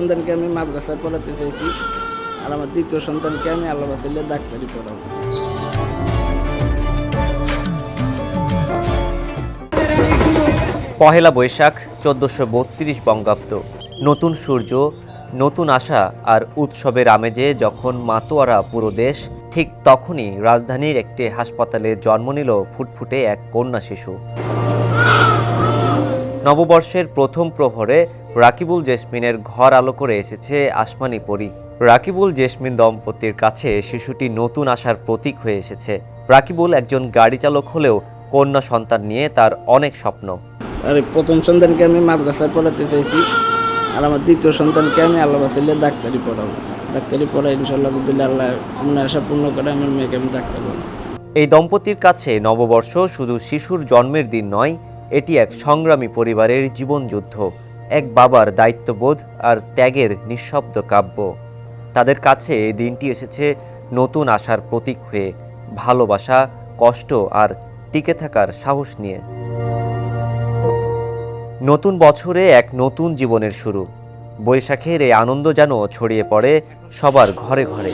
সন্তানকে আমি মাদ্রাসায় পড়াতে চাইছি, আর আমার দ্বিতীয় সন্তানকে আমি আল্লাহ বাঁচাইলে ডাক্তারি পড়াবো। পহেলা বৈশাখ 1432 বঙ্গাব্দ। নতুন সূর্য, নতুন আশা আর উৎসবের আমেজে যখন মাতোয়ারা পুরো দেশ, ঠিক তখনই রাজধানীর একটি হাসপাতালে জন্ম নিল ফুটফুটে এক কন্যা শিশু। নববর্ষের প্রথম প্রহরে রাকিবুল জেসমিনের ঘর আলো করে এসেছে আসমানি পরী। রাকিবুল জেসমিন দম্পতির কাছে শিশুটি নতুন আশার প্রতীক হয়ে এসেছে। রাকিবুল একজন গাড়ি চালক হলেও কন্যা সন্তান নিয়ে তার অনেক স্বপ্ন। আর প্রথম সন্তানকে আমি মাদ্রাসায় পড়াতে চাইছি, আর আমার দ্বিতীয় সন্তানকে আমি আল্লাহ বাঁচাইলে ডাক্তারি পড়াবো। ডাক্তারি পড়াই ইনশাল্লাহ যদি আল্লাহ মনে আশা পূর্ণ করে আমার মেয়েকে আমি ডাক্তার পড়াবো। এই দম্পতির কাছে নববর্ষ শুধু শিশুর জন্মের দিন নয়, এটি এক সংগ্রামী পরিবারের জীবনযুদ্ধ, এক বাবার দায়িত্ববোধ আর ত্যাগের নিঃশব্দ কাব্য। তাদের কাছে এই দিনটি এসেছে নতুন আশার প্রতীক হয়ে, ভালোবাসা, কষ্ট আর টিকে থাকার সাহস নিয়ে। নতুন বছরে এক নতুন জীবনের শুরু। বৈশাখের এই আনন্দ যেন ছড়িয়ে পড়ে সবার ঘরে ঘরে।